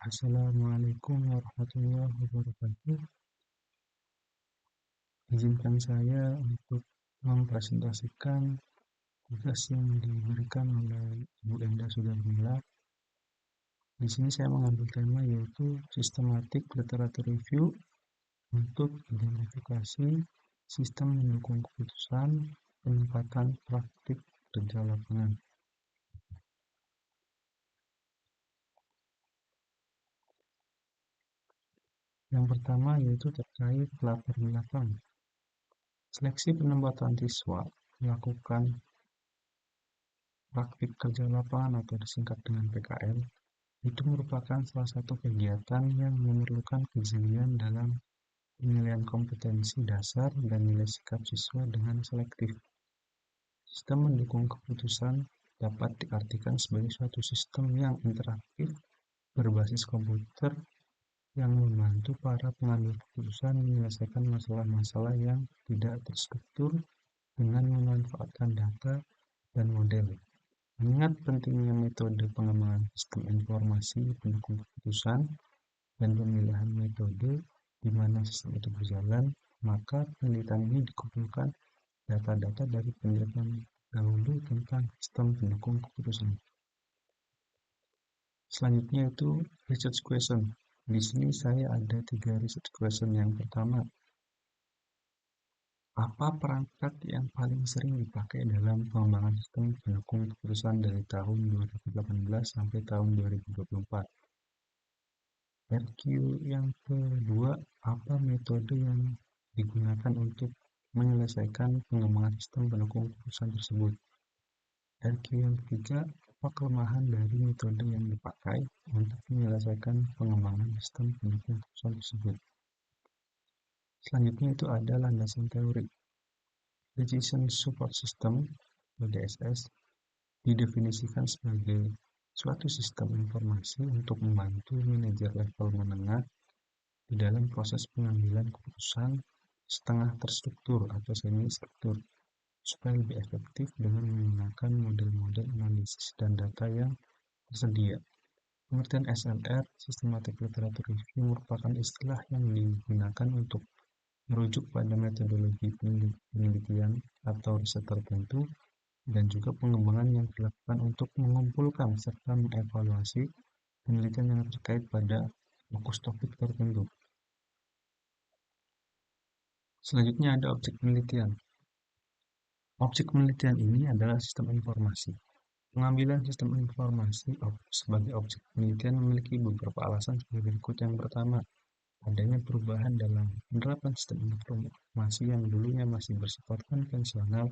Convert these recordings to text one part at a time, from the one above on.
Assalamualaikum warahmatullahi wabarakatuh. Izinkan saya untuk mempresentasikan tugas yang diberikan oleh Ibu Enda Sudarmila. Di sini saya mengambil tema yaitu Systematic Literature Review untuk identifikasi sistem mendukung keputusan penempatan praktik kerja lapangan. Yang pertama yaitu terkait latar belakang. Seleksi penempatan siswa melakukan praktik kerja lapangan atau disingkat dengan PKL itu merupakan salah satu kegiatan yang memerlukan kejelian dalam penilaian kompetensi dasar dan nilai sikap siswa dengan selektif. Sistem mendukung keputusan dapat diartikan sebagai suatu sistem yang interaktif berbasis komputer yang membantu para pengambil keputusan menyelesaikan masalah-masalah yang tidak terstruktur dengan memanfaatkan data dan model. Mengingat pentingnya metode pengembangan sistem informasi pendukung keputusan dan pemilihan metode di mana sistem itu berjalan, maka penelitian ini dikumpulkan data-data dari penelitian dahulu tentang sistem pendukung keputusan. Selanjutnya itu research question. Di sini saya ada 3 research question. Yang pertama, apa perangkat yang paling sering dipakai dalam pengembangan sistem pendukung keputusan dari tahun 2018 sampai tahun 2024? RQ yang kedua, apa metode yang digunakan untuk menyelesaikan pengembangan sistem pendukung keputusan tersebut? RQ yang ketiga, apa kelemahan dari metode yang dipakai untuk menyelesaikan pengembangan sistem pendukung keputusan tersebut? Selanjutnya itu ada landasan teori. Decision Support System (DSS) didefinisikan sebagai suatu sistem informasi untuk membantu manajer level menengah di dalam proses pengambilan keputusan setengah terstruktur atau semi-struktur supaya lebih efektif dengan menggunakan model-model analisis dan data yang tersedia. Pengertian SLR (Systematic Literature Review) merupakan istilah yang digunakan untuk merujuk pada metodologi penelitian atau riset tertentu dan juga pengembangan yang dilakukan untuk mengumpulkan serta mengevaluasi penelitian yang terkait pada fokus topik tertentu. Selanjutnya ada objek penelitian. Objek penelitian ini adalah sistem informasi. Pengambilan sistem informasi sebagai objek penelitian memiliki beberapa alasan sebagai berikut. Yang pertama, adanya perubahan dalam penerapan sistem informasi yang dulunya masih bersifat konvensional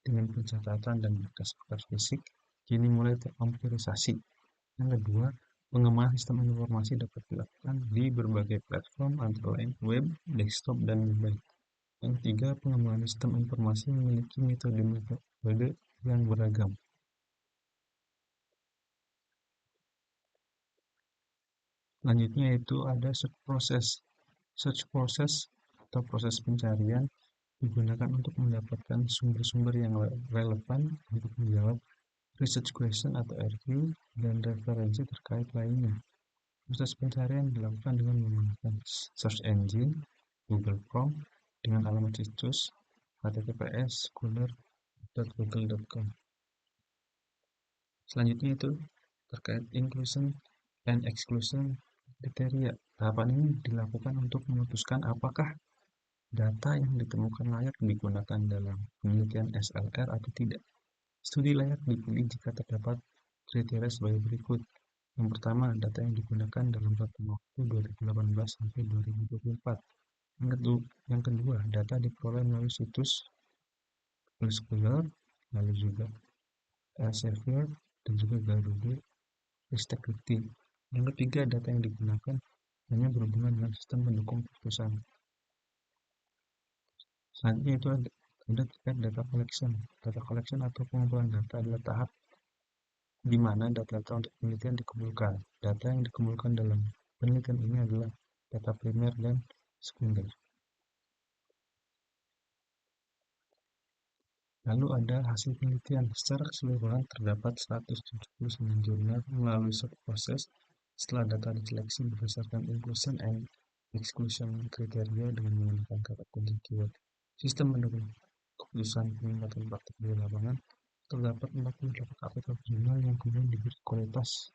dengan pencatatan dan berkas-berkas fisik, kini mulai terkomputerisasi. Yang kedua, pengembangan sistem informasi dapat dilakukan di berbagai platform antara lain web, desktop, dan mobile. Yang ketiga, pengembangan sistem informasi memiliki metode-metode yang beragam. Selanjutnya itu ada search process. Search process atau proses pencarian digunakan untuk mendapatkan sumber-sumber yang relevan untuk menjawab research question atau RQ dan referensi terkait lainnya. Proses pencarian dilakukan dengan menggunakan search engine, Google Chrome, dengan alamat situs https://scholar.google.com. Selanjutnya itu terkait inclusion and exclusion kriteria. Tahapan ini dilakukan untuk memutuskan apakah data yang ditemukan layak digunakan dalam penelitian SLR atau tidak. Studi layak dipilih jika terdapat kriteria sebagai berikut. Yang pertama, data yang digunakan dalam rentang waktu 2018 sampai 2024. Yang kedua, data diperoleh melalui situs Scholar, lalu juga Elsevier, dan juga Garuda Ristekdikti. Yang ketiga, data yang digunakan hanya berhubungan dengan sistem pendukung keputusan. Selanjutnya itu ada terkait data collection. Data collection atau pengumpulan data adalah tahap di mana data-data untuk penelitian dikumpulkan. Data yang dikumpulkan dalam penelitian ini adalah data primer dan sekunder. Lalu ada hasil penelitian. Secara keseluruhan terdapat 179 jurnal melalui search process Setelah data diseleksi berdasarkan inclusion and exclusion kriteria dengan menggunakan kata kunci keyword, sistem mendukung keputusan peningkatan praktik di lapangan. Terdapat 48 APK jurnal yang kemudian diberi kualitas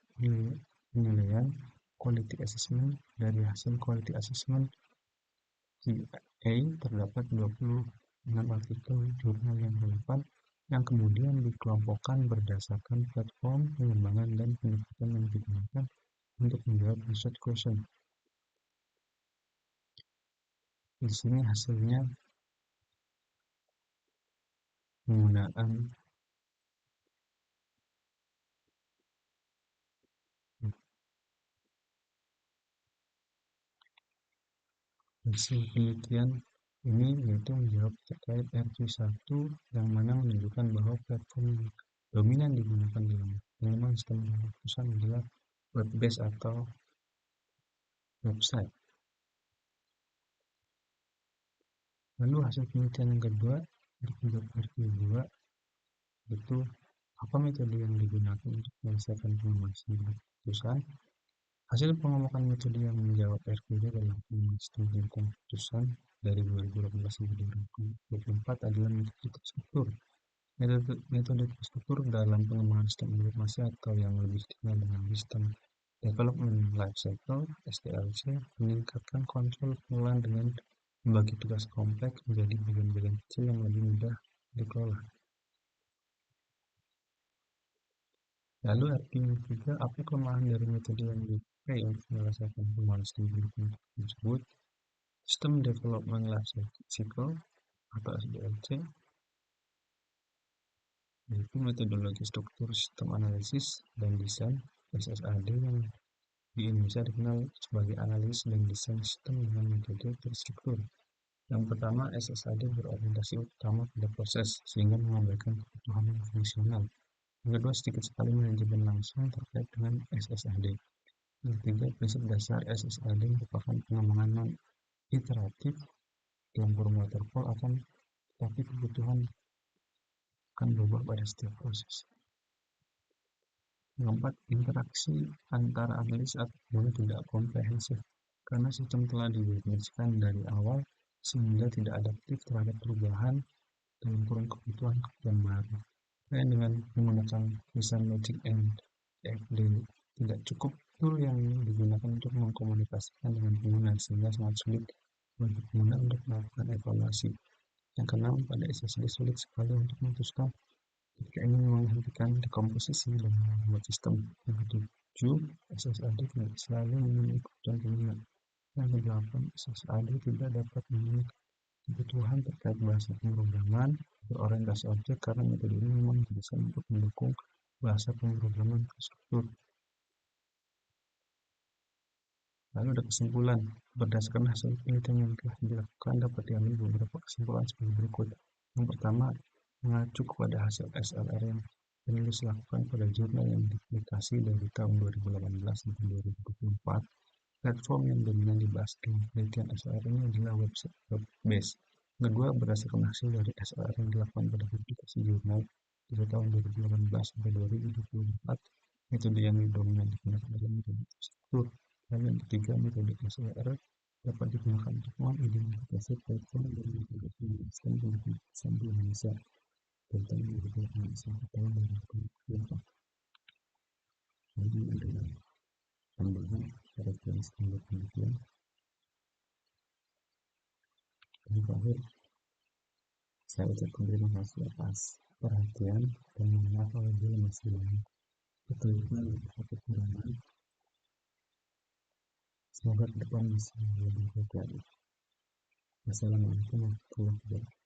penilaian quality assessment. Dari hasil quality assessment QA terdapat 26 artikel jurnal yang relevan yang kemudian dikelompokkan berdasarkan platform pengembangan dan pendekatan yang digunakan untuk menjawab research question. Di sini hasilnya penggunaan hasil penelitian ini yaitu menjawab terkait RQ1 yang mana menunjukkan bahwa platform yang dominan digunakan dalam pengembangan sistem keputusan adalah web-based atau website. Lalu hasil penelitian yang kedua RQ2 itu apa metode yang digunakan untuk menyelesaikan pengembangan sistem keputusan. Hasil pengembangan metode yang menjawab RQD dalam pengembangan sistem keputusan dari 2018 hingga 2024 adalah metode terstruktur. Metode terstruktur dalam pengembangan sistem informasi atau yang lebih dikenal dengan sistem development life cycle (SDLC) meningkatkan kontrol pengelolaan dengan membagi tugas kompleks menjadi bagian-bagian kecil yang lebih mudah dikelola. Lalu artinya juga apa kelemahan dari metode yang dipakai untuk menyelesaikan pengembangan sistem tersebut. System Development Life Cycle atau SDLC yaitu metodologi struktur sistem analisis dan desain (SSAD) yang di Indonesia dikenal sebagai analisis dan desain sistem dengan metode terstruktur. Yang pertama, SSAD berorientasi utama pada proses sehingga mengabaikan kebutuhan yang fungsional. Yang kedua, sedikit sekali manajemen langsung terkait dengan SSAD. Yang ketiga, prinsip dasar SSAD merupakan pengembangan non-iteratif dalam kurung waterfall tetapi kebutuhan akan berubah pada setiap proses. Yang keempat, interaksi antara analis atau pengguna tidak komprehensif karena sistem telah didefinisikan dari awal sehingga tidak adaptif terhadap perubahan dalam kurung kebutuhan baru. Dan dengan menggunakan desain logic and CFD tidak cukup tool yang digunakan untuk mengkomunikasikan dengan pengguna sehingga sangat sulit bagi pengguna untuk melakukan evaluasi. Yang keenam, pada SSD sulit sekali untuk memutuskan ketika ingin menghentikan dekomposisi dan membuat sistem. Yang ketujuh, SSAD tidak selalu memenuhi kebutuhan pengguna. Yang kedelapan, SSAD tidak dapat memenuhi kebutuhan terkait bahasa pemrograman berorientasi objek karena metode ini memang didesain untuk mendukung bahasa pemrograman terstruktur. Lalu ada kesimpulan. Berdasarkan hasil penelitian yang telah dilakukan dapat diambil beberapa kesimpulan sebagai berikut. Yang pertama, mengacu kepada hasil SLR yang penulis lakukan pada jurnal yang dipublikasi dari tahun 2018 sampai 2024, platform yang dominan dibahas dalam penelitian SLR ini adalah web-based. Kedua, berdasarkan hasil dari SLR yang dilakukan pada publikasi jurnal dari tahun 2018 sampai 2024, metode yang dominan digunakan adalah metode terstruktur. Lalu yang ketiga, metode SLR dapat digunakan untuk mengidentifikasi platform dan metode sistem keputusan di Indonesia dari tahun 2018 sampai tahun 2024. Ini adalah tambahan referensi penelitian. Dan terakhir, saya ucapkan terima kasih atas perhatian dan mohon maaf apabila masih banyak kesulitan atau kekurangan. Semoga ke depan bisa lebih baik lagi. Wassalamualaikum warahmatullahi wabarakatuh.